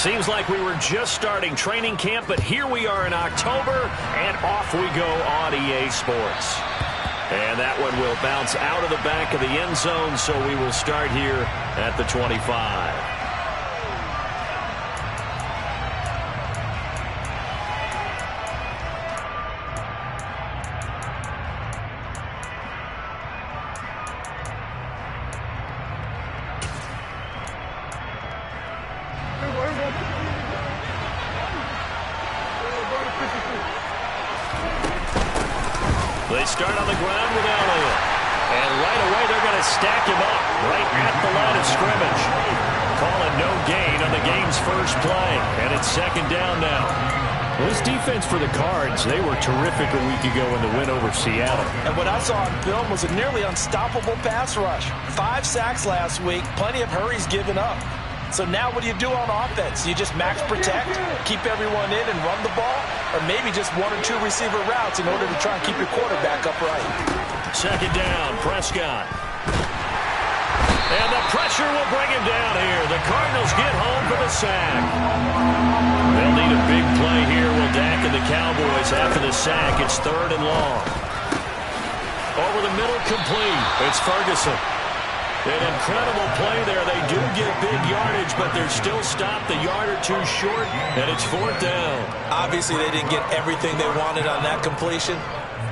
Seems like we were just starting training camp, but here we are in October, and off we go on EA Sports. And that one will bounce out of the back of the end zone, so we will start here at the 25. They start on the ground with Elliott. And right away, they're going to stack him up right at the line of scrimmage. Calling no gain on the game's first play. And it's second down now. Well, this defense for the Cards, they were terrific a week ago in the win over Seattle. And what I saw on film was a nearly unstoppable pass rush. 5 sacks last week, plenty of hurries given up. So now what do you do on offense? You just max protect, keep everyone in and run the ball, or maybe just 1 or 2 receiver routes in order to try and keep your quarterback upright. Second down, Prescott. And the pressure will bring him down here. The Cardinals get home for the sack. They'll need a big play here. Will Dak and the Cowboys after the sack. It's 3rd and long. Over the middle, complete. It's Ferguson. An incredible play there. They do get big yardage, but they're still stopped a yard or 2 short, and it's 4th down. Obviously, they didn't get everything they wanted on that completion,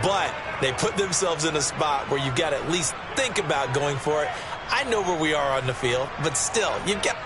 but they put themselves in a spot where you've got to at least think about going for it. I know where we are on the field, but still, you've got...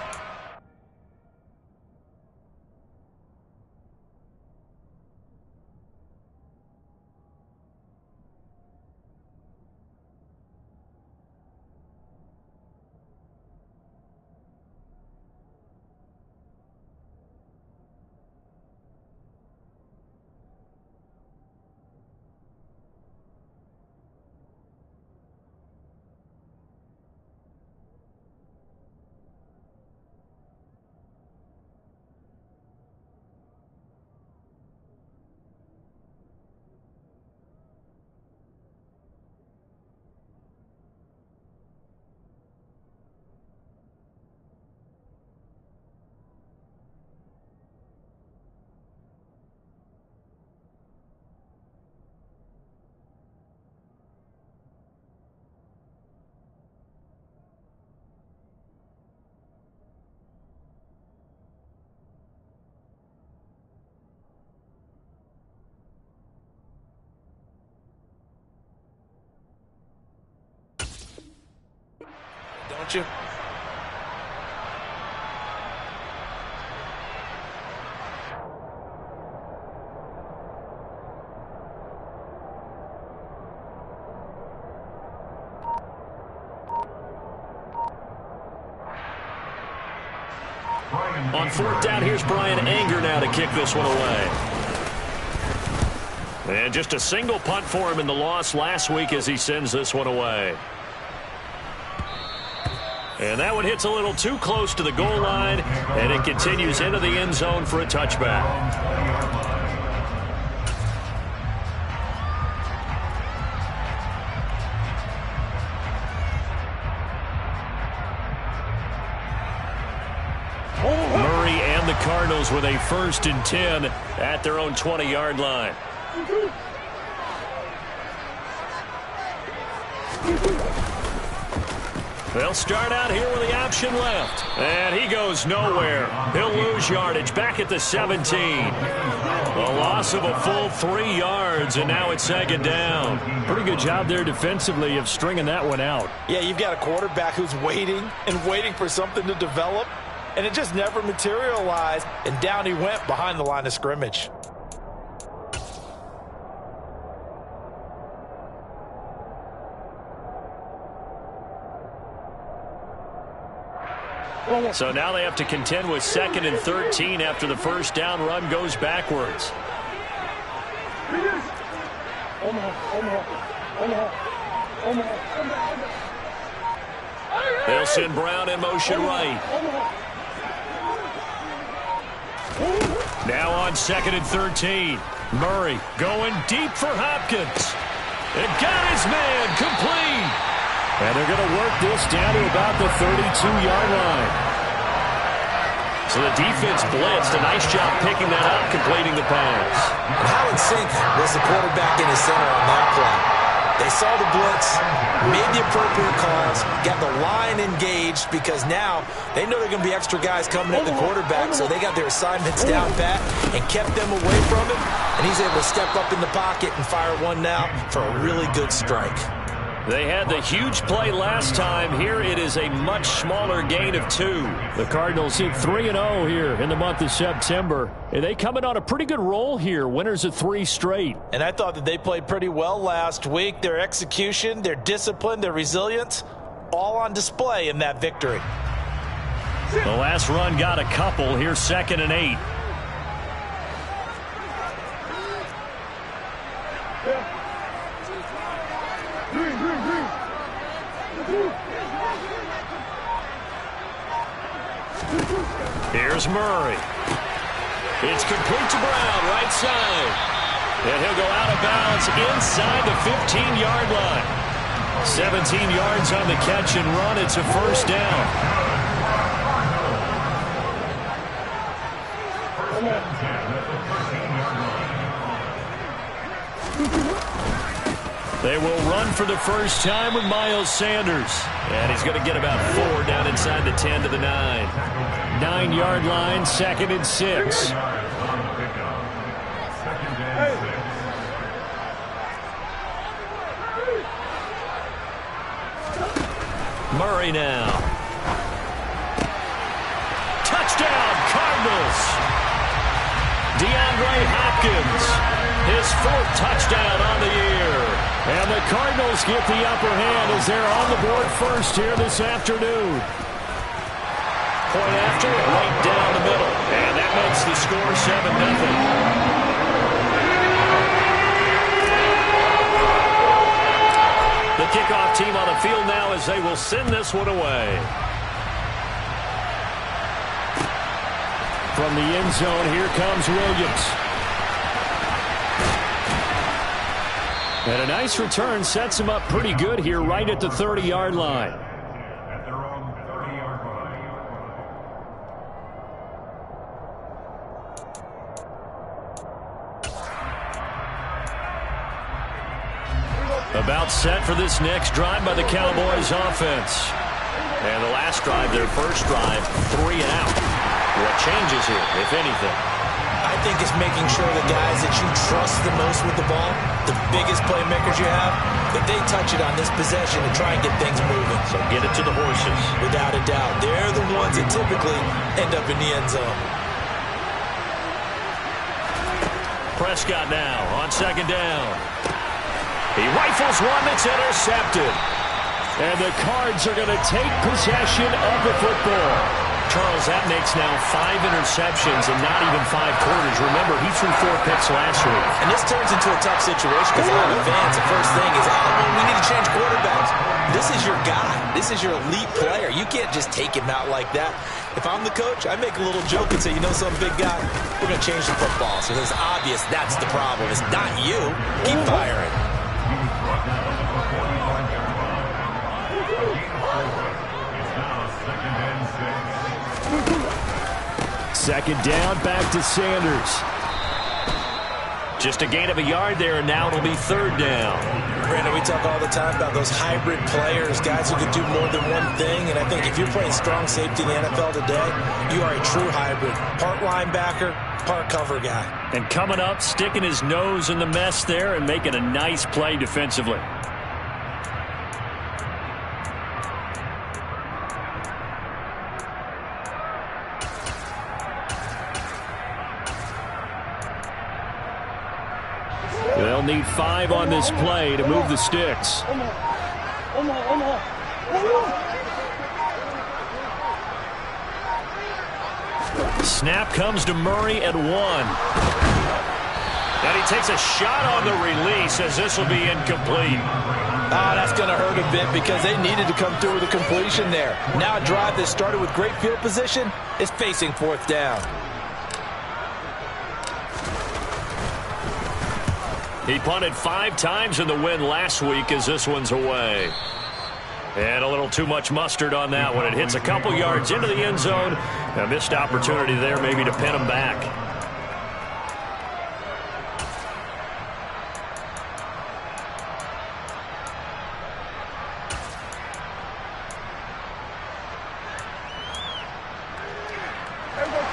Don't you? On 4th down, here's Brian Anger now to kick this one away. And just a single punt for him in the loss last week as he sends this one away. And that one hits a little too close to the goal line, and it continues into the end zone for a touchback. Murray and the Cardinals with a 1st and 10 at their own 20-yard line. They'll start out here with the option left. And he goes nowhere. He'll lose yardage back at the 17. A loss of a full 3 yards, and now it's 2nd down. Pretty good job there defensively of stringing that one out. Yeah, you've got a quarterback who's waiting and waiting for something to develop, and it just never materialized, and down he went behind the line of scrimmage. So now they have to contend with 2nd and 13 after the 1st down run goes backwards. They'll send Brown in motion right. Now on 2nd and 13. Murray going deep for Hopkins. And got his man complete. And they're going to work this down to about the 32-yard line. So the defense blitzed. A nice job picking that up, completing the pass. And how in sync was the quarterback in his center on that play? They saw the blitz, made the appropriate calls, got the line engaged because now they know they're going to be extra guys coming at the quarterback, so they got their assignments down pat and kept them away from him, and he's able to step up in the pocket and fire one now for a really good strike. They had the huge play last time. Here it is a much smaller gain of 2. The Cardinals sit 3-0 here in the month of September. And they coming on a pretty good roll here. Winners of 3 straight. And I thought that they played pretty well last week. Their execution, their discipline, their resilience, all on display in that victory. The last run got a couple. Here's 2nd and 8. Here's Murray. It's complete to Brown, right side. And he'll go out of bounds inside the 15-yard line. 17 yards on the catch and run. It's a first down. They will run for the first time with Miles Sanders. And he's going to get about 4 down inside the 10 to the 9. 9-yard line, 2nd and 6. Murray now. Touchdown, Cardinals. DeAndre Hopkins, his 4th touchdown on the year. And the Cardinals get the upper hand as they're on the board first here this afternoon. Point after, right down the middle. And that makes the score 7-0. The kickoff team on the field now as they will send this one away. From the end zone, here comes Williams. And a nice return sets him up pretty good here right at the 30-yard line. About set for this next drive by the Cowboys offense. And the last drive, their first drive, 3 and out. What changes here, if anything? I think it's making sure the guys that you trust the most with the ball, the biggest playmakers you have, that they touch it on this possession and try and get things moving. So get it to the horses. Without a doubt. They're the ones that typically end up in the end zone. Prescott now on 2nd down. He rifles one that's intercepted. And the Cards are going to take possession of the football. Charles, that makes now 5 interceptions and not even 5 quarters. Remember, he threw 4 picks last week. And this turns into a tough situation because out of fans, the first thing is, we need to change quarterbacks. This is your guy. This is your elite player. You can't just take him out like that. If I'm the coach, I make a little joke and say, you know, some big guy, we're going to change the football. So it's obvious that's the problem. It's not you. Keep firing. Second down, back to Sanders. Just a gain of a yard there, and now it'll be 3rd down. Brandon, we talk all the time about those hybrid players, guys who can do more than one thing. And I think if you're playing strong safety in the NFL today, you are a true hybrid. Part linebacker, part cover guy. And coming up, sticking his nose in the mess there and making a nice play defensively. They'll need 5 on this play to move the sticks. Snap comes to Murray at 1. And he takes a shot on the release as this will be incomplete. That's going to hurt a bit because they needed to come through with a completion there. Now a drive that started with great field position is facing 4th down. He punted 5 times in the win last week as this one's away. And a little too much mustard on that one. It hits a couple yards into the end zone A missed opportunity there maybe to pin him back.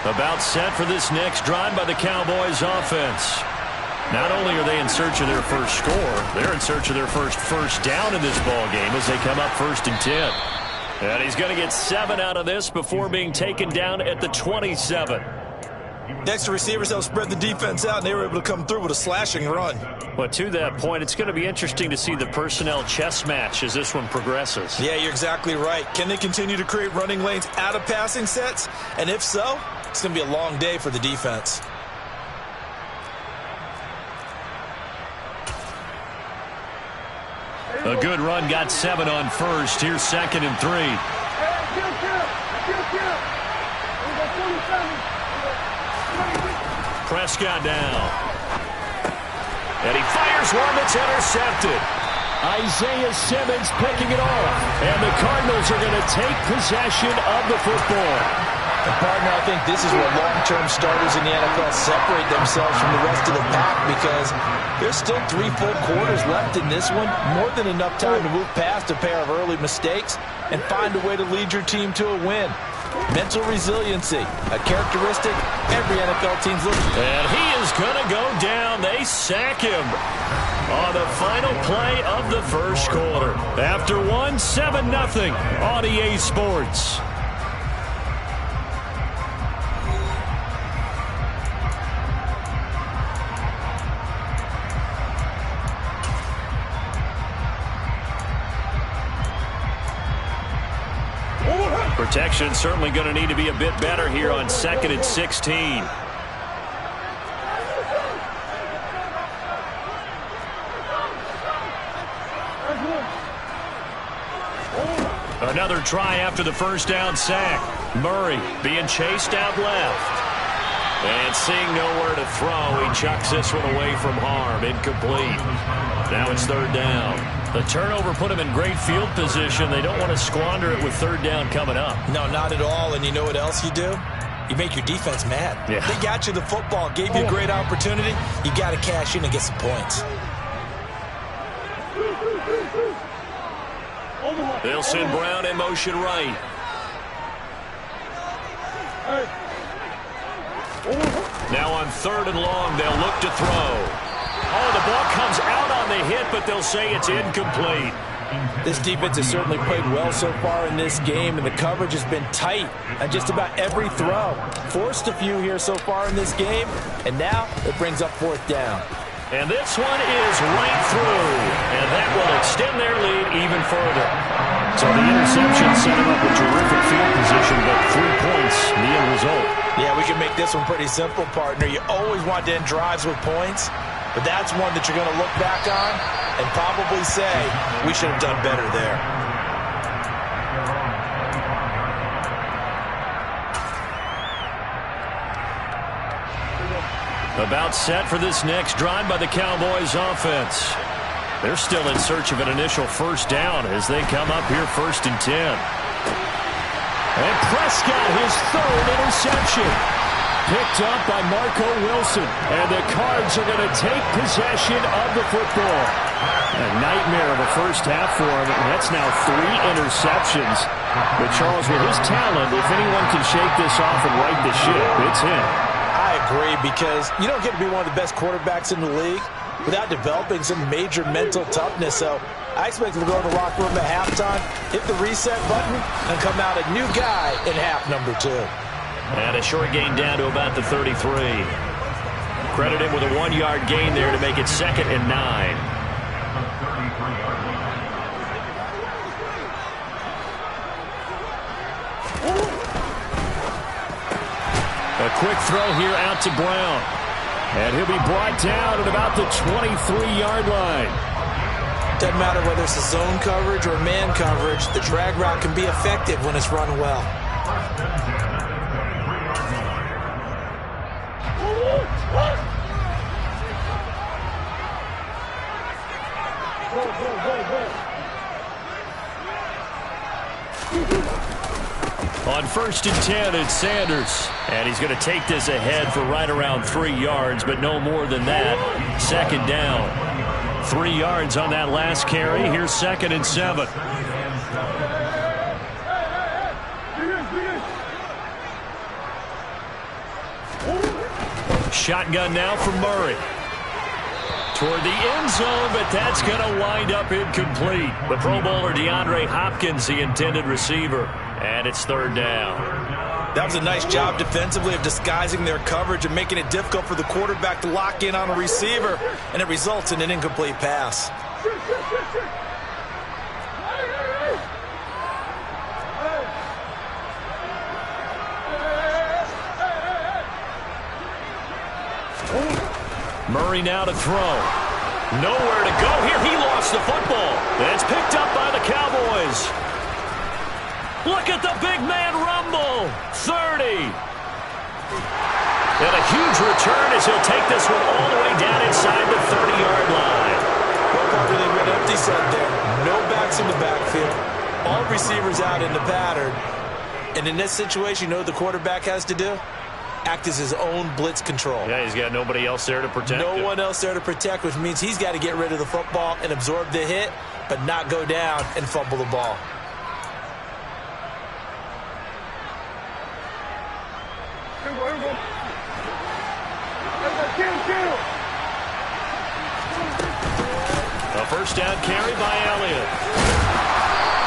About set for this next drive by the Cowboys offense. Not only are they in search of their first score, they're in search of their first down in this ball game as they come up 1st and 10. And he's going to get 7 out of this before being taken down at the 27. Next, the receivers helped spread the defense out, and they were able to come through with a slashing run. But to that point, it's going to be interesting to see the personnel chess match as this one progresses. Yeah, you're exactly right. Can they continue to create running lanes out of passing sets? And if so, it's going to be a long day for the defense. A good run, got 7 on first. Here's 2nd and 3. Prescott down. And he fires one that's intercepted. Isaiah Simmons picking it off. And the Cardinals are going to take possession of the football. And partner, I think this is where long-term starters in the NFL separate themselves from the rest of the pack because there's still 3 full quarters left in this one. More than enough time to move past a pair of early mistakes and find a way to lead your team to a win. Mental resiliency, a characteristic every NFL team's looking for. And he is going to go down. They sack him on the final play of the first quarter. After 7-0 on EA Sports. Protection certainly going to need to be a bit better here on 2nd and 16. Another try after the first down sack. Murray being chased out left. And seeing nowhere to throw, he chucks this one away from harm. Incomplete. Now it's 3rd down. The turnover put him in great field position. They don't want to squander it with 3rd down coming up. No, not at all. And you know what else you do? You make your defense mad. Yeah. They got you the football, gave you a great opportunity. You got to cash in and get some points. They'll send Brown in motion right. Now on 3rd and long, they'll look to throw. Oh, the ball comes out on the hit, but they'll say it's incomplete. This defense has certainly played well so far in this game, and the coverage has been tight on just about every throw. Forced a few here so far in this game, and now it brings up 4th down. And this one is right through, and that will extend their lead even further. So the interception set him up with terrific field position, but 3 points, the end result. Yeah, we can make this one pretty simple, partner. You always want to end drives with points, but that's one that you're going to look back on and probably say, we should have done better there. About set for this next drive by the Cowboys offense. They're still in search of an initial first down as they come up here 1st and 10. And Prescott, his 3rd interception. Picked up by Marco Wilson. And the Cards are going to take possession of the football. A nightmare of a first half for him. And that's now 3 interceptions. But Charles, with his talent, if anyone can shake this off and right the ship, it's him. I agree, because you don't get to be one of the best quarterbacks in the league without developing some major mental toughness. So I expect him to go in the locker room at halftime, hit the reset button, and come out a new guy in half number 2. And a short gain down to about the 33. Credit him with a 1-yard gain there to make it 2nd and 9. A quick throw here out to Brown. And he'll be brought down at about the 23-yard line. Doesn't matter whether it's a zone coverage or man coverage, the drag route can be effective when it's run well. On On 1st and 10, it's Sanders. And he's going to take this ahead for right around 3 yards, but no more than that. 2nd down. 3 yards on that last carry. Here's 2nd and 7. Shotgun now for Murray. Toward the end zone, but that's going to wind up incomplete. The Pro Bowler DeAndre Hopkins, the intended receiver. And it's 3rd down. That was a nice job defensively of disguising their coverage and making it difficult for the quarterback to lock in on a receiver, and it results in an incomplete pass. Murray now to throw. Nowhere to go here. He lost the football. That's picked up by the Cowboys. Look at the big man rumble. 30. And a huge return as he'll take this one all the way down inside the 30-yard line. Well, Parker, they went empty set there. No backs in the backfield. All receivers out in the pattern. And in this situation, you know what the quarterback has to do? Act as his own blitz control. Yeah, he's got nobody else there to protect him. No one else there to protect, which means he's got to get rid of the football and absorb the hit, but not go down and fumble the ball. A 1st down carry by Elliott.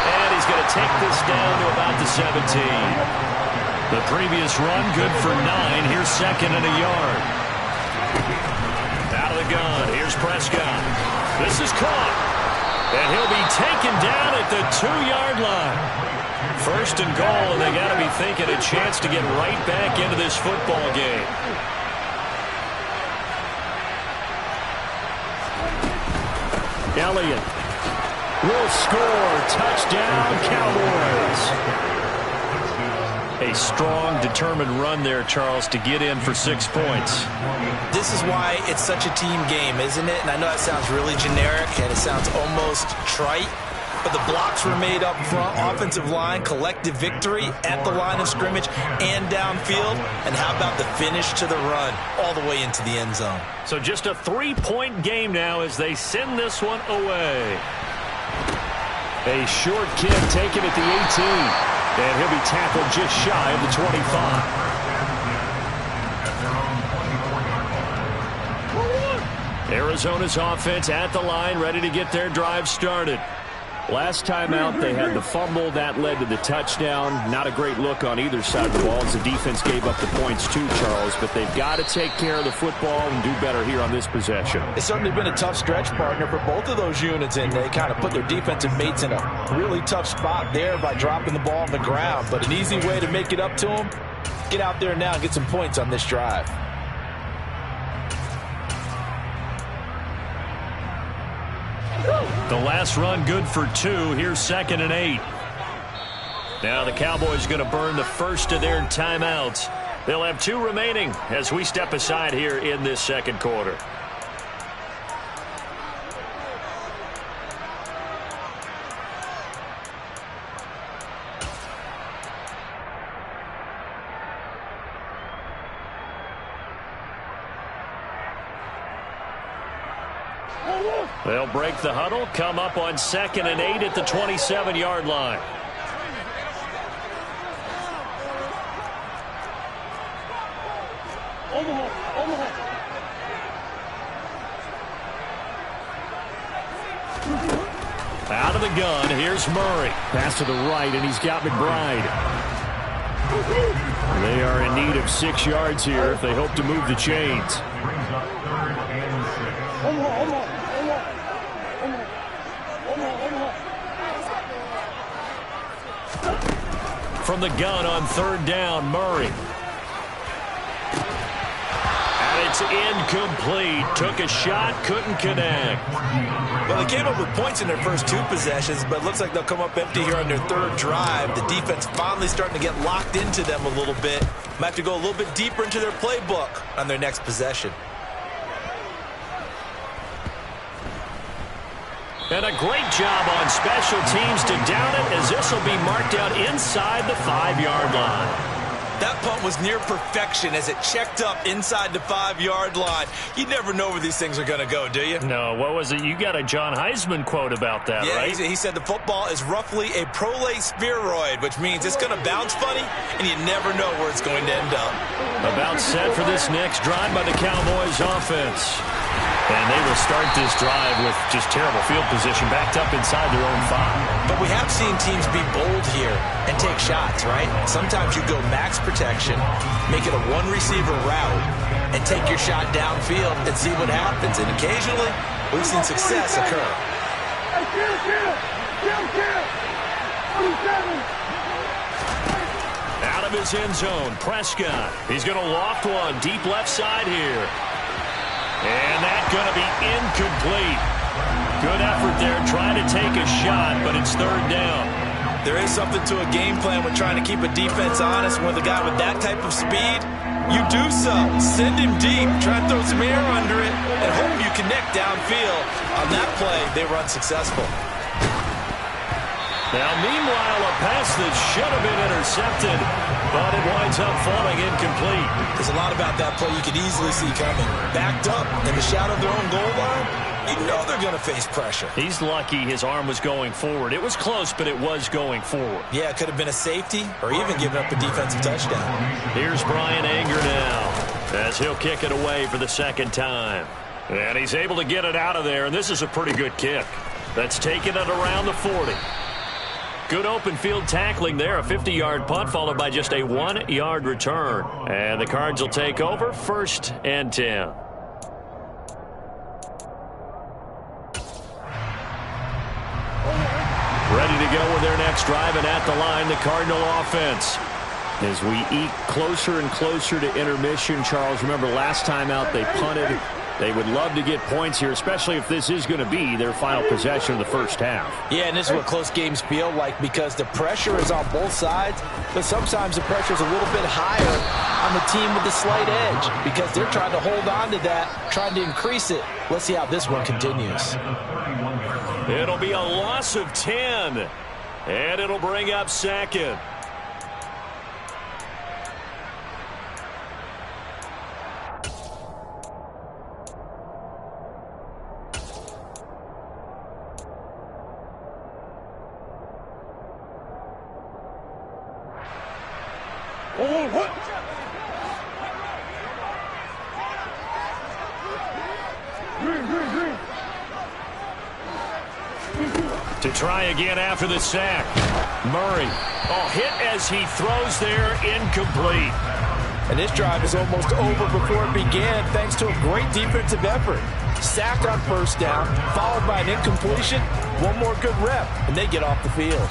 And he's going to take this down to about the 17. The previous run, good for 9. Here's 2nd and a yard. Out of the gun. Here's Prescott. This is caught. And he'll be taken down at the 2-yard line. 1st and goal, and they got to be thinking a chance to get right back into this football game. Elliott will score. Touchdown, Cowboys. A strong, determined run there, Charles, to get in for 6 points. This is why it's such a team game, isn't it? And I know that sounds really generic, and it sounds almost trite, but the blocks were made up front, offensive line, collective victory at the line of scrimmage and downfield. And how about the finish to the run all the way into the end zone? So just a 3-point game now as they send this one away. A short kick taken at the 18. And he'll be tackled just shy of the 25. Arizona's offense at the line, ready to get their drive started. Last time out, they had the fumble. That led to the touchdown. Not a great look on either side of the ball as the defense gave up the points too, Charles. But they've got to take care of the football and do better here on this possession. It's certainly been a tough stretch, partner, for both of those units, and they kind of put their defensive mates in a really tough spot there by dropping the ball on the ground. But an easy way to make it up to them, get out there now and get some points on this drive. The last run good for 2. Here's 2nd and 8. Now the Cowboys going to burn the first of their timeouts. They'll have 2 remaining as we step aside here in this 2nd quarter. They'll break the huddle, come up on 2nd and 8 at the 27-yard line. Out of the gun, here's Murray. Pass to the right, and he's got McBride. They are in need of 6 yards here if they hope to move the chains. From the gun on 3rd down, Murray. And it's incomplete. Took a shot, couldn't connect. Well, they came up with points in their first 2 possessions, but it looks like they'll come up empty here on their 3rd drive. The defense finally starting to get locked into them a little bit. Might have to go a little bit deeper into their playbook on their next possession. And a great job on special teams to down it, as this will be marked out inside the 5-yard line. That punt was near perfection as it checked up inside the 5-yard line. You never know where these things are going to go, do you? No, what was it? You got a John Heisman quote about that, right? Yeah, he said the football is roughly a prolate spheroid, which means it's going to bounce funny, and you never know where it's going to end up. About set for this next drive by the Cowboys offense. And they will start this drive with just terrible field position, backed up inside their own 5. But we have seen teams be bold here and take shots, right? Sometimes you go max protection, make it a one-receiver route, and take your shot downfield and see what happens. And occasionally, we've seen success occur. Out of his end zone, Prescott. He's going to loft one deep left side here. And that's going to be incomplete. Good effort there, trying to take a shot, but it's 3rd down. There is something to a game plan when trying to keep a defense honest. With a guy with that type of speed, you do so. Send him deep, try to throw some air under it, and hope you connect downfield. On that play, they were unsuccessful. Now, meanwhile, a pass that should have been intercepted, but it winds up falling incomplete. There's a lot about that play you could easily see coming. Backed up in the shadow of their own goal line, you know they're going to face pressure. He's lucky his arm was going forward. It was close, but it was going forward. Yeah, it could have been a safety or even given up a defensive touchdown. Here's Brian Anger now as he'll kick it away for the 2nd time. And he's able to get it out of there, and this is a pretty good kick. That's taken it around the 40. Good open field tackling there. A 50-yard punt followed by just a 1-yard return. And the Cards will take over 1st and 10. Ready to go with their next drive, and at the line, the Cardinal offense. As we eke closer and closer to intermission, Charles, remember last time out they punted. They would love to get points here, especially if this is going to be their final possession of the first half. Yeah, and this is what close games feel like because the pressure is on both sides, but sometimes the pressure is a little bit higher on the team with the slight edge because they're trying to hold on to that, trying to increase it. Let's see how this one continues. It'll be a loss of 10, and it'll bring up 2nd. To try again after the sack. Murray. Oh, hit as he throws there, incomplete. And this drive is almost over before it began thanks to a great defensive effort. Sacked on 1st down, followed by an incompletion. One more good rep, and they get off the field.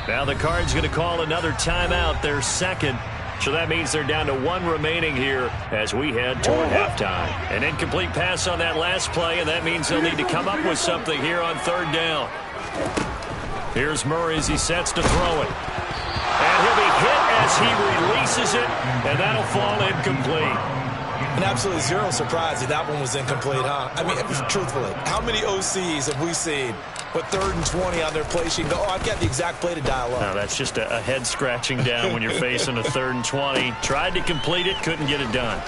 Now the Cards going to call another timeout, their 2nd. So that means they're down to 1 remaining here as we head toward halftime. An incomplete pass on that last play, and that means they'll need to come up with something here on 3rd down. Here's Murray as he sets to throw it. And he'll be hit as he releases it, and that'll fall incomplete. And absolutely zero surprise that one was incomplete, huh? I mean, truthfully, how many OCs have we seen with 3rd and 20 on their play sheet and go, oh, I've got the exact play to dial up? No, that's just a head scratching down when you're facing a 3rd and 20. Tried to complete it, couldn't get it done.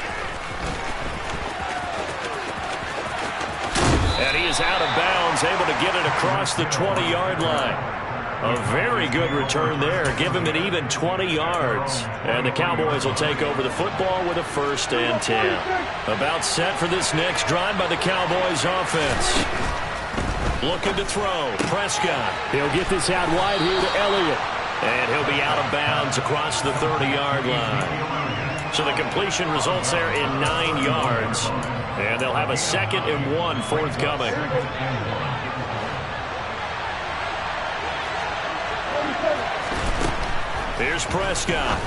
And he is out of bounds, able to get it across the 20-yard line. A very good return there. Give him an even 20 yards. And the Cowboys will take over the football with a 1st and 10. About set for this next drive by the Cowboys offense. Looking to throw. Prescott. He'll get this out wide here to Elliott. And he'll be out of bounds across the 30-yard line. So the completion results there in 9 yards. And they'll have a 2nd and 1 forthcoming. Here's Prescott.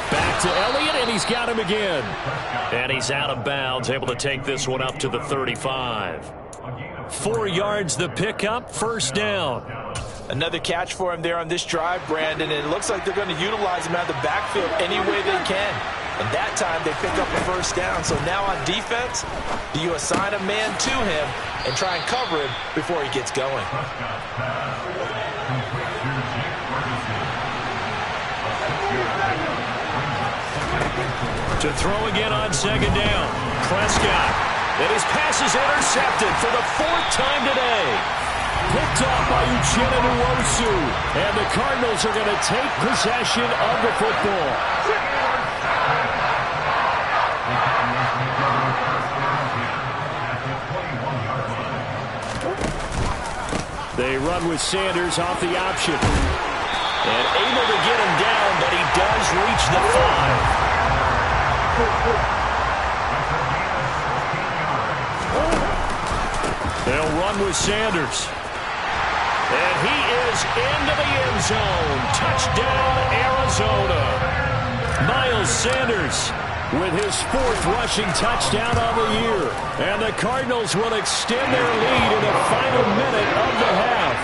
Back to Elliott, and he's got him again. And he's out of bounds, able to take this one up to the 35. 4 yards the pickup, first down. Another catch for him there on this drive, Brandon, and it looks like they're going to utilize him out of the backfield any way they can. And that time they pick up a first down. So now on defense, do you assign a man to him and try and cover him before he gets going? To throw again on second down. Prescott. And his pass is intercepted for the 4th time today. Picked off by Uchenna Nwosu. And the Cardinals are going to take possession of the football. They run with Sanders off the option. And able to get him down, but he does reach the 5. They'll run with Sanders. And he is into the end zone. Touchdown, Arizona. Miles Sanders with his 4th rushing touchdown of the year. And the Cardinals will extend their lead in the final minute of the half.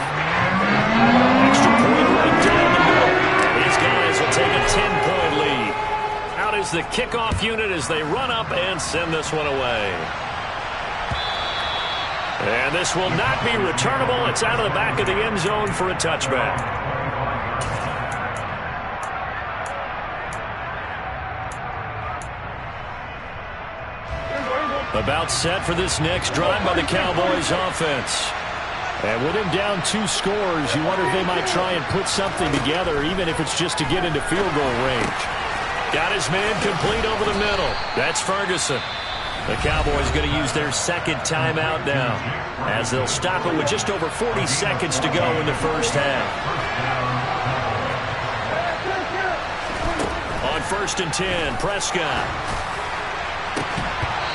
Extra point right down the middle. These guys will take a 10-point lead. Out is the kickoff unit as they run up and send this one away. And this will not be returnable. It's out of the back of the end zone for a touchback. About set for this next drive by the Cowboys offense. And with him down 2 scores, you wonder if they might try and put something together, even if it's just to get into field goal range. Got his man complete over the middle. That's Ferguson. The Cowboys going to use their 2nd timeout now, as they'll stop it with just over 40 seconds to go in the first half. On 1st and 10, Prescott.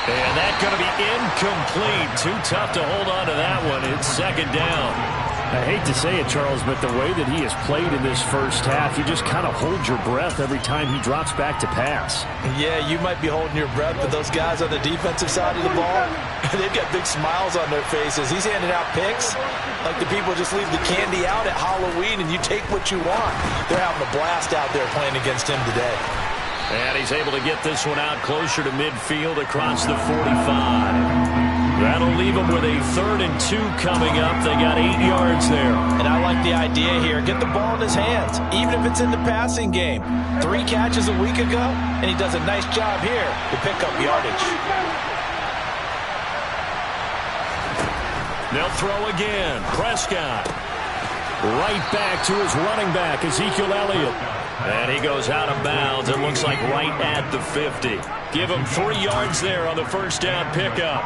And that's going to be incomplete. Too tough to hold on to that one. It's 2nd down. I hate to say it, Charles, but the way that he has played in this first half, you just kind of hold your breath every time he drops back to pass. Yeah, you might be holding your breath, but those guys on the defensive side of the ball, they've got big smiles on their faces. He's handing out picks like the people just leave the candy out at Halloween and you take what you want. They're having a blast out there playing against him today. And he's able to get this one out closer to midfield across the 45. That'll leave them with a 3rd and 2 coming up. They got 8 yards there. And I like the idea here. Get the ball in his hands, even if it's in the passing game. 3 catches a week ago, and he does a nice job here to pick up yardage. They'll throw again. Prescott. Right back to his running back, Ezekiel Elliott. And he goes out of bounds. It looks like right at the 50. Give him 3 yards there on the first down pickup.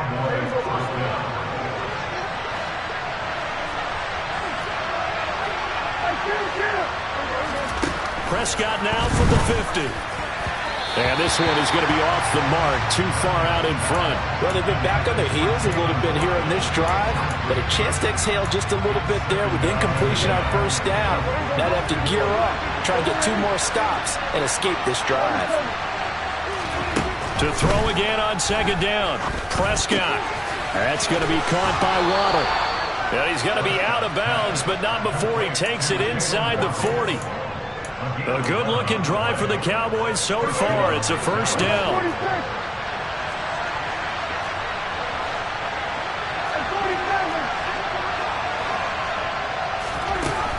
Prescott now from the 50. And this one is going to be off the mark, too far out in front. Well, they've been back on their heels a little bit here in this drive, but a chance to exhale just a little bit there with incompletion on first down. Now they have to gear up, try and get 2 more stops and escape this drive. To throw again on second down, Prescott. That's going to be caught by Waddle. And he's going to be out of bounds, but not before he takes it inside the 40. A good-looking drive for the Cowboys so far. It's a first down.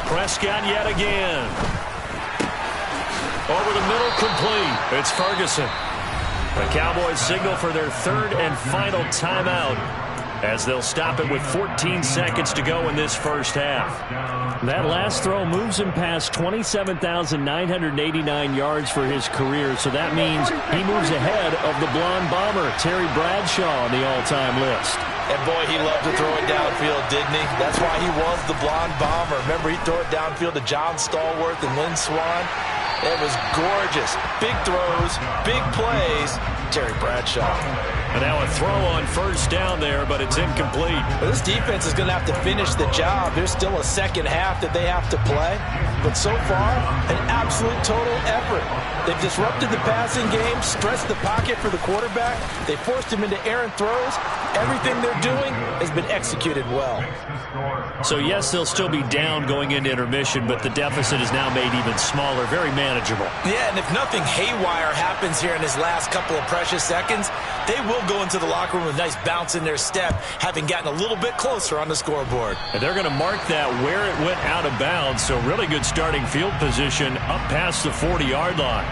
Prescott yet again. Over the middle, complete. It's Ferguson. The Cowboys signal for their 3rd and final timeout as they'll stop it with 14 seconds to go in this first half. That last throw moves him past 27,989 yards for his career, so that means he moves ahead of the blonde bomber, Terry Bradshaw, on the all-time list. And boy, he loved to throw it downfield, didn't he? That's why he was the blonde bomber. Remember, he threw it downfield to John Stallworth and Lynn Swann. It was gorgeous. Big throws, big plays. Terry Bradshaw. And now a throw on first down there, but it's incomplete. Well, this defense is going to have to finish the job. There's still a second half that they have to play. But so far, an absolute total effort. They've disrupted the passing game, stressed the pocket for the quarterback. They forced him into errant throws. Everything they're doing has been executed well. So, yes, they'll still be down going into intermission, but the deficit is now made even smaller, very manageable. Yeah, and if nothing haywire happens here in his last couple of precious seconds, they will go into the locker room with a nice bounce in their step, having gotten a little bit closer on the scoreboard. And they're going to mark that where it went out of bounds, so really good starting field position up past the 40-yard line.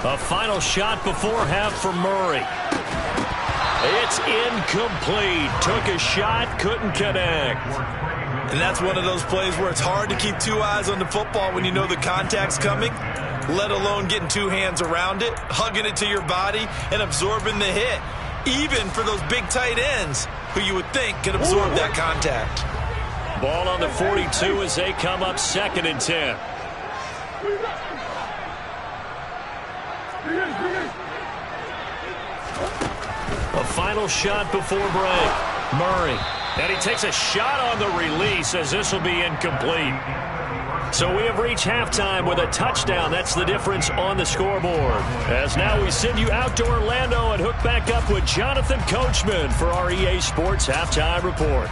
A final shot before half for Murray. It's incomplete. Took a shot, couldn't connect. And that's one of those plays where it's hard to keep two eyes on the football when you know the contact's coming, let alone getting two hands around it, hugging it to your body, and absorbing the hit, even for those big tight ends who you would think could absorb that contact. Ball on the 42 as they come up 2nd and 10. A final shot before break. Murray. And he takes a shot on the release as this will be incomplete. So we have reached halftime with a touchdown. That's the difference on the scoreboard. As now we send you out to Orlando and hook back up with Jonathan Coachman for our EA Sports Halftime Report.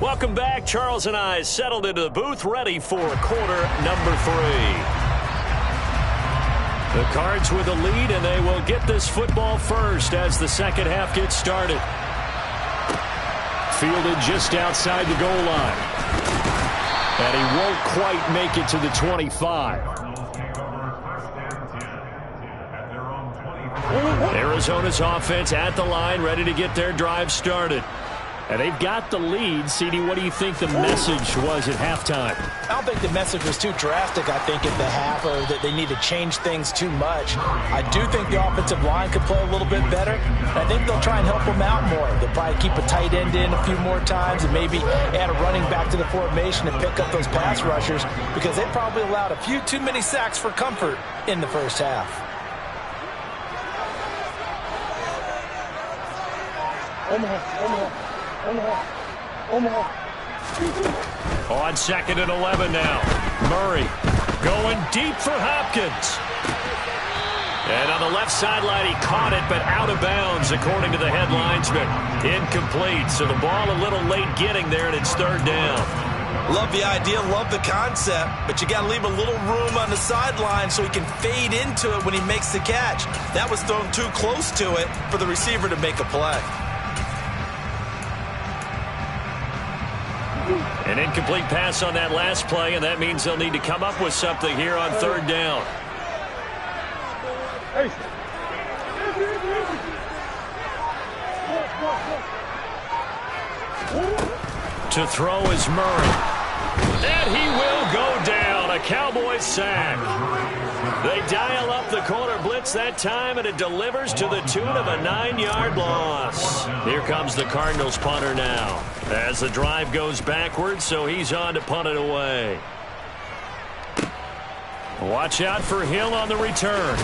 Welcome back. Charles and I settled into the booth, ready for quarter number 3. The Cards with the lead, and they will get this football first as the second half gets started. Fielded just outside the goal line. And he won't quite make it to the 25. Arizona's offense at the line, ready to get their drive started. And they've got the lead. CD, what do you think the message was at halftime? I don't think the message was too drastic, I think, at the half, or that they need to change things too much. I do think the offensive line could play a little bit better. I think they'll try and help them out more. They'll probably keep a tight end in a few more times and maybe add a running back to the formation and pick up those pass rushers, because they probably allowed a few too many sacks for comfort in the first half. On 2nd and 11 now. Murray going deep for Hopkins. And on the left sideline, he caught it, but out of bounds, according to the head linesman. Incomplete, so the ball a little late getting there, and it's 3rd down. Love the idea, love the concept, but you got to leave a little room on the sideline so he can fade into it when he makes the catch. That was thrown too close to it for the receiver to make a play. An incomplete pass on that last play, and that means they'll need to come up with something here on 3rd down. To throw is Murray. And he will go down. A Cowboys sack. They dial up the corner blitz that time, and it delivers to the tune of a 9-yard loss. Here comes the Cardinals punter now, as the drive goes backwards, so he's on to punt it away. Watch out for Hill on the return.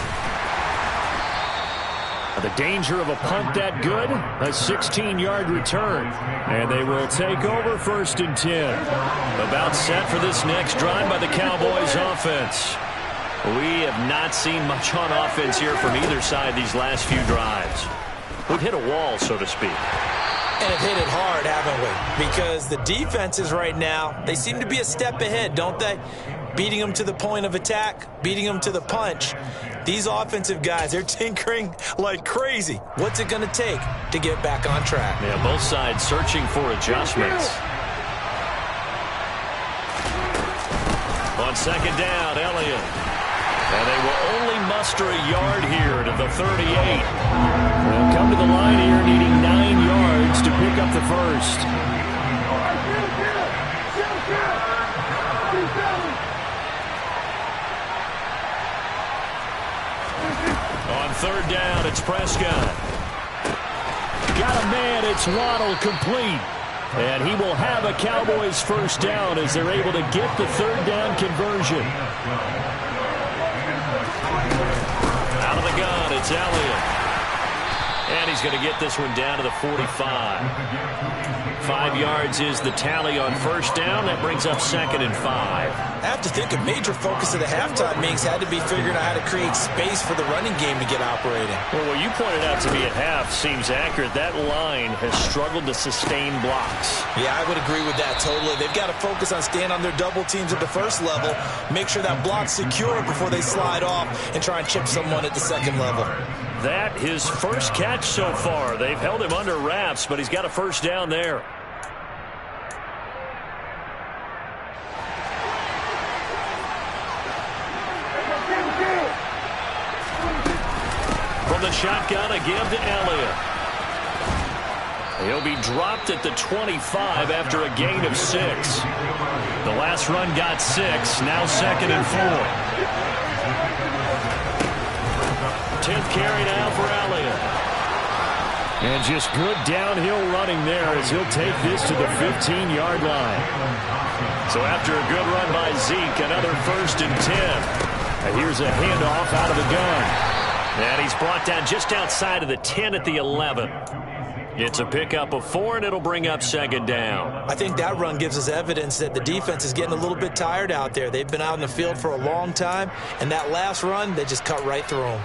The danger of a punt that good, a 16-yard return. And they will take over 1st and 10. About set for this next drive by the Cowboys offense. We have not seen much on offense here from either side these last few drives. We've hit a wall, so to speak. And have hit it hard, haven't we? Because the defenses right now, they seem to be a step ahead, don't they? Beating them to the point of attack, beating them to the punch. These offensive guys, they're tinkering like crazy. What's it going to take to get back on track? Yeah, both sides searching for adjustments. On 2nd down, Elliott. And they will only muster a yard here to the 38. They'll come to the line here needing 9 yards to pick up the first. On third down, it's Prescott. Got a man, it's Waddle, complete. And he will have a Cowboys first down as they're able to get the third down conversion. Out of the gun, it's Elliott. And he's going to get this one down to the 45. 5 yards is the tally on first down. That brings up 2nd and 5. I have to think a major focus of the halftime meetings had to be figuring out how to create space for the running game to get operating. Well, what you pointed out to me at half seems accurate. That line has struggled to sustain blocks. Yeah, I would agree with that totally. They've got to focus on staying on their double teams at the first level, make sure that block's secure before they slide off and try and chip someone at the second level. That his first catch so far. They've held him under wraps, but he's got a first down there. From the shotgun, a give to Elliott. He'll be dropped at the 25 after a gain of 6. The last run got 6, now 2nd and 4. 10th carry now for Elliott. And just good downhill running there as he'll take this to the 15-yard line. So after a good run by Zeke, another 1st and 10. And here's a handoff out of the gun. And he's brought down just outside of the 10 at the 11. It's a pickup of 4, and it'll bring up 2nd down. I think that run gives us evidence that the defense is getting a little bit tired out there. They've been out in the field for a long time, and that last run, they just cut right through them.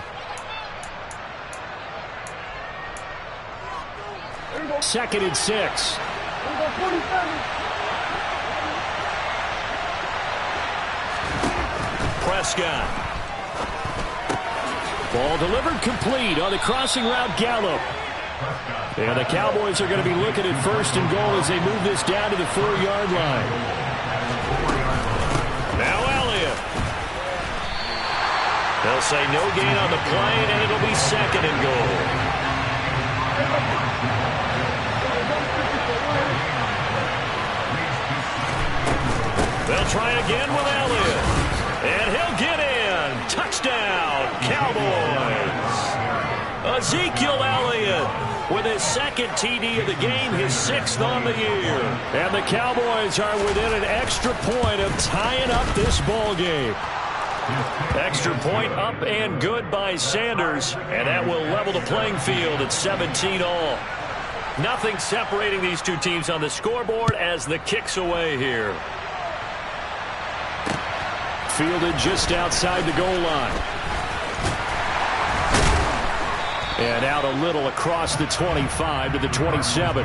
2nd and 6. Prescott. Ball delivered complete on the crossing route Gallup. And the Cowboys are going to be looking at 1st and goal as they move this down to the 4-yard line. Now Elliott. They'll say no gain on the play, and it'll be 2nd and goal. They'll try again with Elliott. And he'll get in. Touchdown, Cowboys. Ezekiel Elliott with his 2nd TD of the game, his 6th on the year. And the Cowboys are within an extra point of tying up this ball game. Extra point up and good by Sanders. And that will level the playing field at 17 all. Nothing separating these two teams on the scoreboard as the kick's away here. Fielded just outside the goal line. And out a little across the 25 to the 27.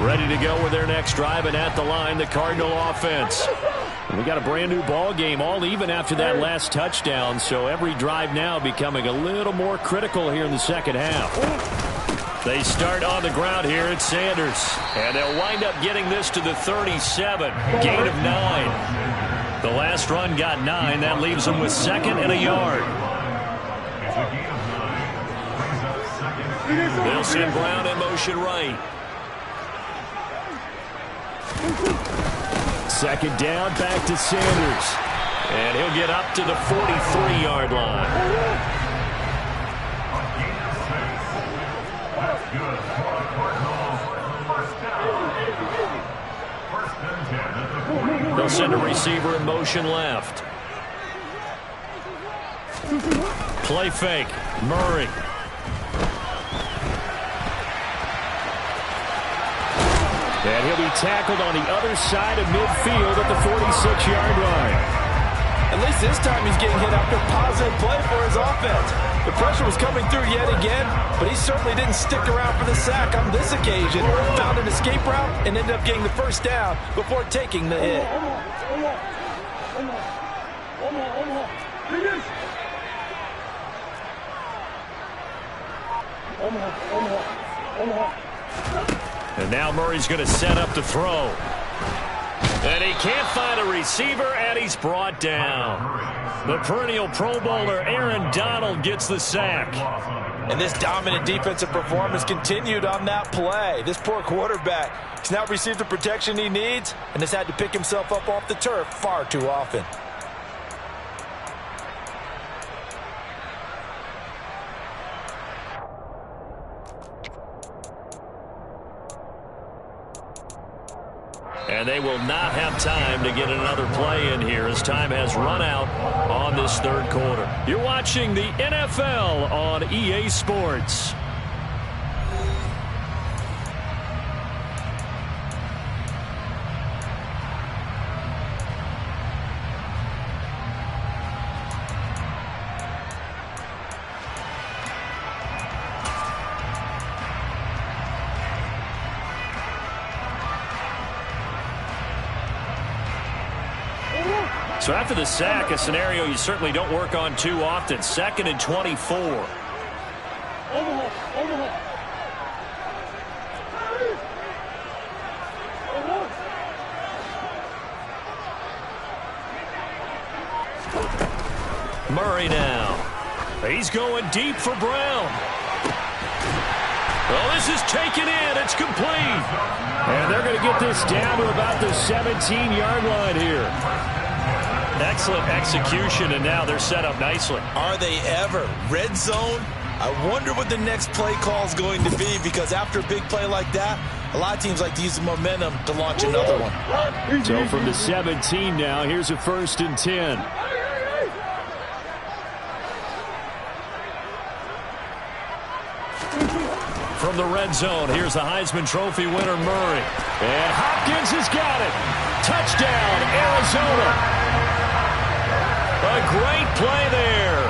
Ready to go with their next drive, and at the line, the Cardinal offense. We got a brand new ball game, all even after that last touchdown, so every drive now becoming a little more critical here in the second half. They start on the ground here at Sanders, and they'll wind up getting this to the 37, gain of 9. The last run got 9. That leaves them with 2nd and a yard. They'll send Brown in motion right. 2nd down, back to Sanders. And he'll get up to the 43-yard line. They'll send a receiver in motion left. Play fake. Murray. And he'll be tackled on the other side of midfield at the 46-yard line. At least this time he's getting hit after positive play for his offense. The pressure was coming through yet again, but he certainly didn't stick around for the sack on this occasion. Found an escape route and ended up getting the first down before taking the hit. And now Murray's going to set up to throw. And he can't find a receiver, and he's brought down. The perennial Pro Bowler Aaron Donald gets the sack. And this dominant defensive performance continued on that play. This poor quarterback has now received the protection he needs and has had to pick himself up off the turf far too often. And they will not have time to get another play in here as time has run out on this third quarter. You're watching the NFL on EA Sports. So after the sack, a scenario you certainly don't work on too often. 2nd and 24. Murray now. He's going deep for Brown. Well, this is taken in. It's complete. And they're going to get this down to about the 17-yard line here. Excellent execution, and now they're set up nicely. Are they ever? Red zone? I wonder what the next play call is going to be, because after a big play like that, a lot of teams like to use the momentum to launch another one. So from the 17 now, here's a 1st and 10. From the red zone, here's the Heisman Trophy winner, Murray. And Hopkins has got it. Touchdown, Arizona. A great play there.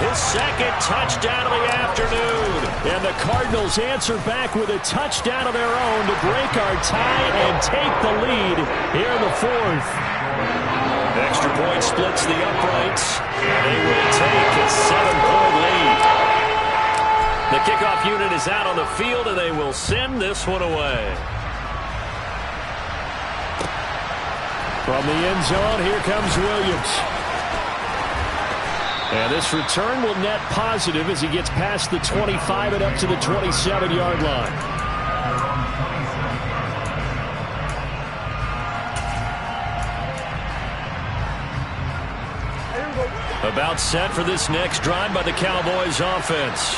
His 2nd touchdown of the afternoon. And the Cardinals answer back with a touchdown of their own to break our tie and take the lead here in the 4th. Extra point splits the uprights. And they will take a 7-point lead. The kickoff unit is out on the field, and they will send this one away. From the end zone, here comes Williams. And this return will net positive as he gets past the 25 and up to the 27-yard line. About set for this next drive by the Cowboys offense.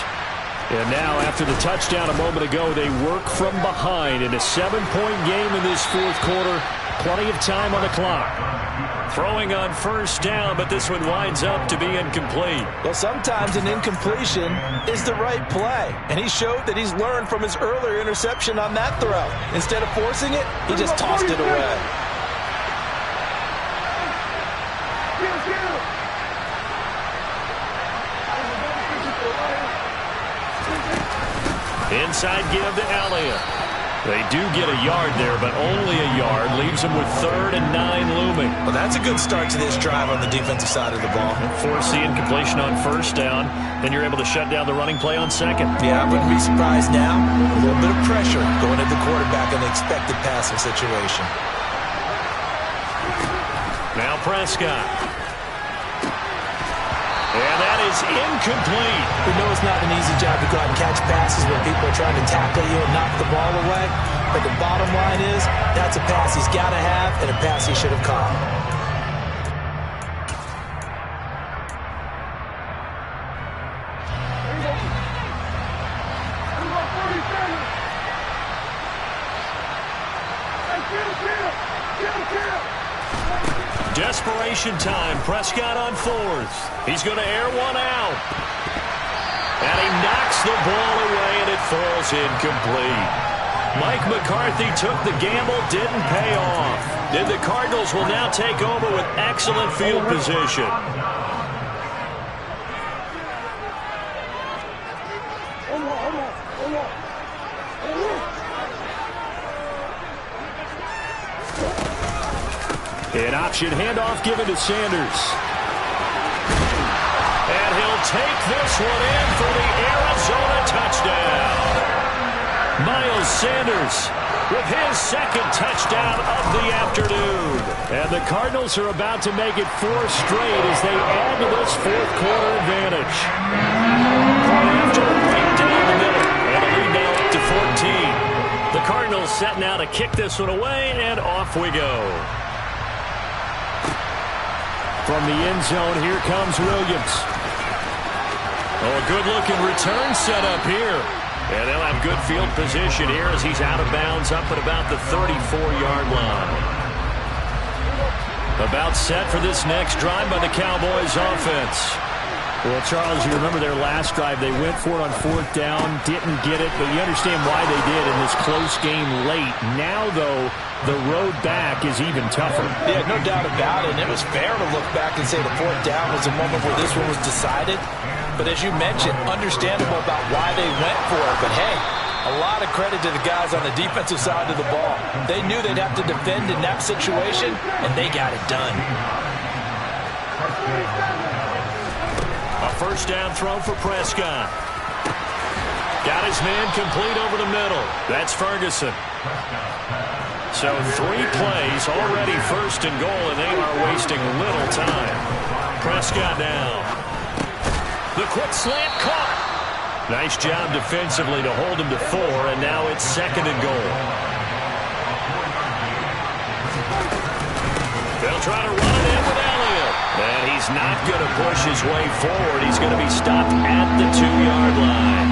And now, after the touchdown a moment ago, they work from behind in a 7-point game in this 4th quarter. Plenty of time on the clock. Throwing on 1st down, but this one winds up to be incomplete. Well, sometimes an incompletion is the right play, and he showed that he's learned from his earlier interception on that throw. Instead of forcing it, he just tossed it away. Inside give to Elliott. They do get a yard there, but only a yard. Leaves them with 3rd and 9 looming. Well, that's a good start to this drive on the defensive side of the ball. Force the incompletion on 1st down. Then you're able to shut down the running play on 2nd. Yeah, I wouldn't be surprised now. A little bit of pressure going at the quarterback in the expected passing situation. Now Prescott. And that is incomplete. We know it's not an easy job to go out and catch passes when people are trying to tackle you and knock the ball away. But the bottom line is, that's a pass he's got to have and a pass he should have caught. Desperation time. Prescott on 4th. He's going to air one out. And he knocks the ball away, and it falls incomplete. Mike McCarthy took the gamble, didn't pay off. And the Cardinals will now take over with excellent field position. An option handoff given to Sanders. And he'll take this one in for the Arizona touchdown. Miles Sanders with his second touchdown of the afternoon. And the Cardinals are about to make it 4 straight as they add to this fourth quarter advantage. Point after right down the middle. And the lead now up to 14. The Cardinals set now to kick this one away, and off we go. From the end zone, here comes Williams. Oh, a good-looking return set up here. And they'll have good field position here as he's out of bounds up at about the 34-yard line. About set for this next drive by the Cowboys offense. Well, Charles, you remember their last drive. They went for it on 4th down, didn't get it, but you understand why they did in this close game late. Now, though, the road back is even tougher. Yeah, no doubt about it. And it was fair to look back and say the 4th down was a moment where this one was decided. But as you mentioned, understandable about why they went for it. But, hey, a lot of credit to the guys on the defensive side of the ball. They knew they'd have to defend in that situation, and they got it done. A first down throw for Prescott. Got his man complete over the middle. That's Ferguson. So 3 plays, already first and goal, and they are wasting little time. Prescott now. The quick slant caught. Nice job defensively to hold him to 4, and now it's 2nd and goal. They'll try to run it in with Elliott. And he's not going to push his way forward. He's going to be stopped at the 2-yard line.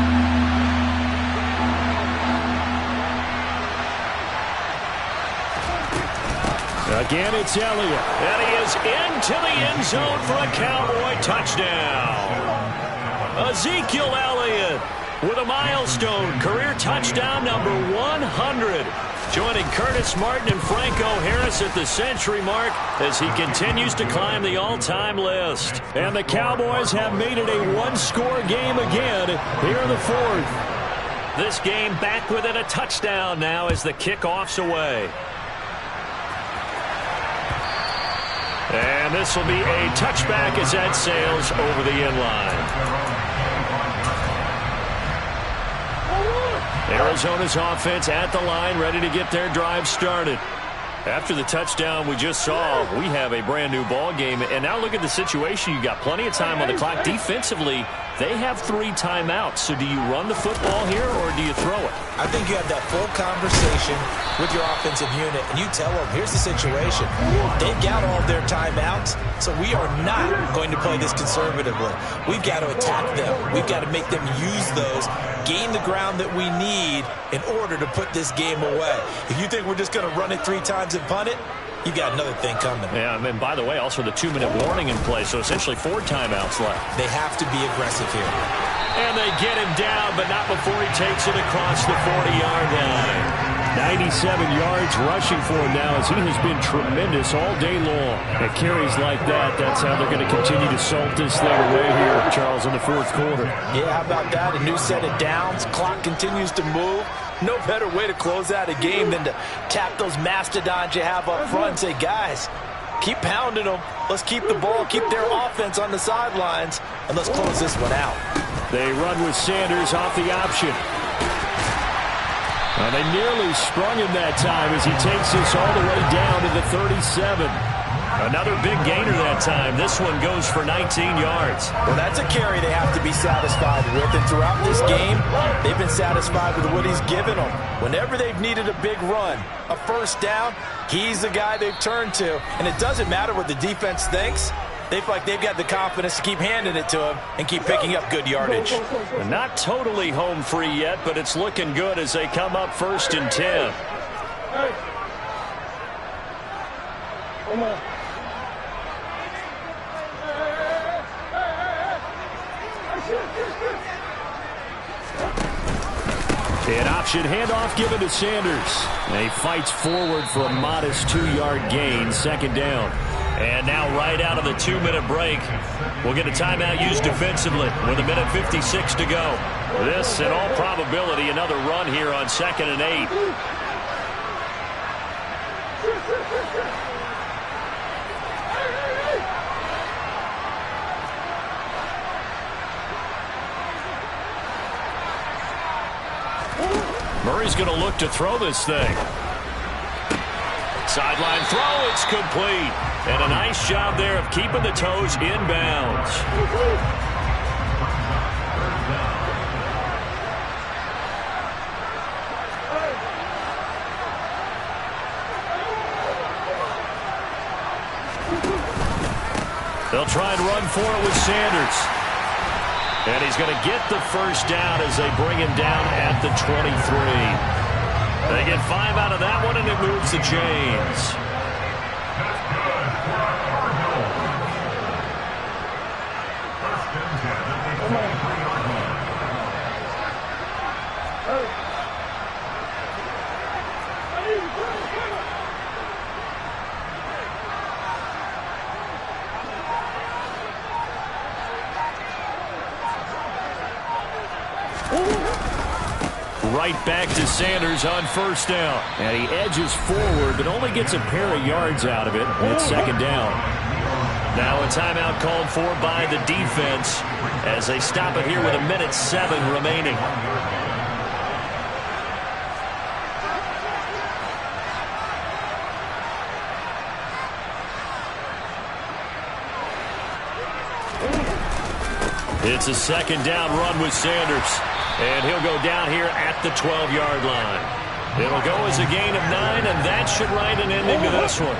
Again, it's Elliott. And he is into the end zone for a Cowboy touchdown. Ezekiel Elliott with a milestone career touchdown number 100. Joining Curtis Martin and Franco Harris at the century mark as he continues to climb the all-time list. And the Cowboys have made it a 1-score game again here in the 4th. This game back within a touchdown now as the kickoff's away. And this will be a touchback as that sails over the end line. Arizona's offense at the line, ready to get their drive started. After the touchdown we just saw, we have a brand new ball game. And now look at the situation. You got plenty of time on the clock. Defensively, they have 3 timeouts. So do you run the football here or do you throw it? I think you have that full conversation with your offensive unit, and you tell them, here's the situation. They've got all of their timeouts, so we are not going to play this conservatively. We've got to attack them. We've got to make them use those, gain the ground that we need in order to put this game away. If you think we're just going to run it 3 times and punt it, you got another thing coming. Yeah, and by the way, also the 2-minute warning in play, so essentially 4 timeouts left. They have to be aggressive here. And they get him down, but not before he takes it across the 40-yard line. 97 yards rushing for him now as he has been tremendous all day long. At carries like that, that's how they're going to continue to salt this thing away here, Charles, in the 4th quarter. Yeah, how about that? A new set of downs. Clock continues to move. No better way to close out a game than to tap those mastodons you have up front and say, guys, keep pounding them. Let's keep the ball, keep their offense on the sidelines, and let's close this one out. They run with Sanders off the option. And they nearly sprung him that time as he takes this all the way down to the 37. Another big gainer that time. This one goes for 19 yards. Well, that's a carry they have to be satisfied with. And throughout this game, they've been satisfied with what he's given them. Whenever they've needed a big run, a first down, he's the guy they've turned to. And it doesn't matter what the defense thinks. They feel like they've got the confidence to keep handing it to him and keep picking up good yardage. Not totally home free yet, but it's looking good as they come up 1st and 10. An option handoff given to Sanders. And he fights forward for a modest 2-yard gain, 2nd down. And now right out of the 2-minute break, we'll get a timeout used defensively with 1:56 to go. This, in all probability, another run here on 2nd and 8. Murray's going to look to throw this thing. Sideline throw, it's complete. And a nice job there of keeping the toes in bounds. They'll try and run for it with Sanders. And he's going to get the first down as they bring him down at the 23. They get 5 out of that one, and it moves the chains. Right back to Sanders on first down. And he edges forward, but only gets a pair of yards out of it. It's second down. Now a timeout called for by the defense as they stop it here with 1:07 remaining. It's a second down run with Sanders. And he'll go down here at the 12-yard line. It'll go as a gain of 9, and that should write an ending to this one.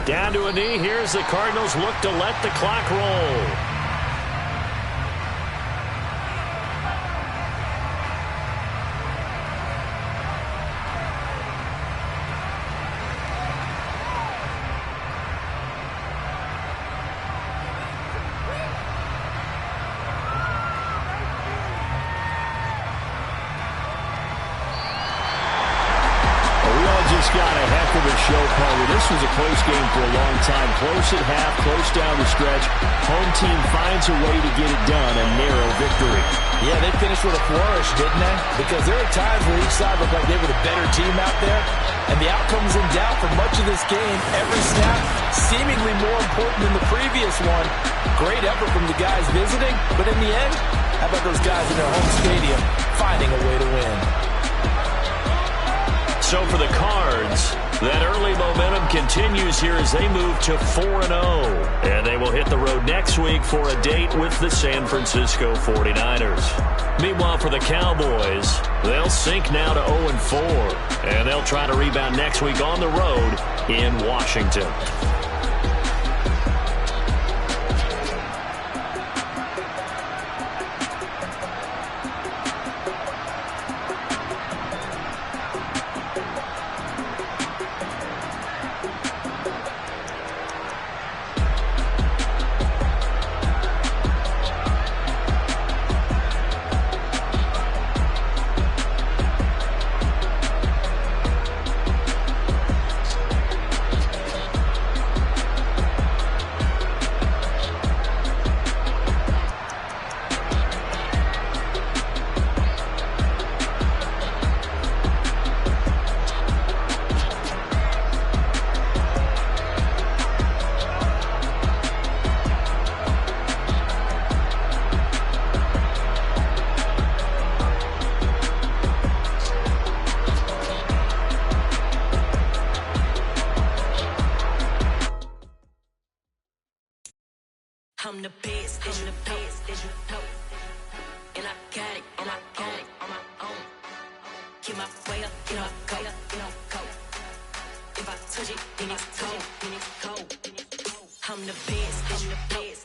Down to a knee. Here's the Cardinals look to let the clock roll. Got a heck of a show, Carter. This was a close game for a long time. Close at half, close down the stretch. Home team finds a way to get it done. A narrow victory. Yeah, they finished with a flourish, didn't they? Because there are times where each side looked like they were the better team out there. And the outcome was in doubt for much of this game. Every snap seemingly more important than the previous one. Great effort from the guys visiting. But in the end, how about those guys in their home stadium finding a way to win? So for the Cards, that early momentum continues here as they move to 4-0. And they will hit the road next week for a date with the San Francisco 49ers. Meanwhile, for the Cowboys, they'll sink now to 0-4. And they'll try to rebound next week on the road in Washington. I'm the best, as you know. And I got it on my own. Get my way up, get up, go. If I touch it, then it's cold. I'm the best, as you know.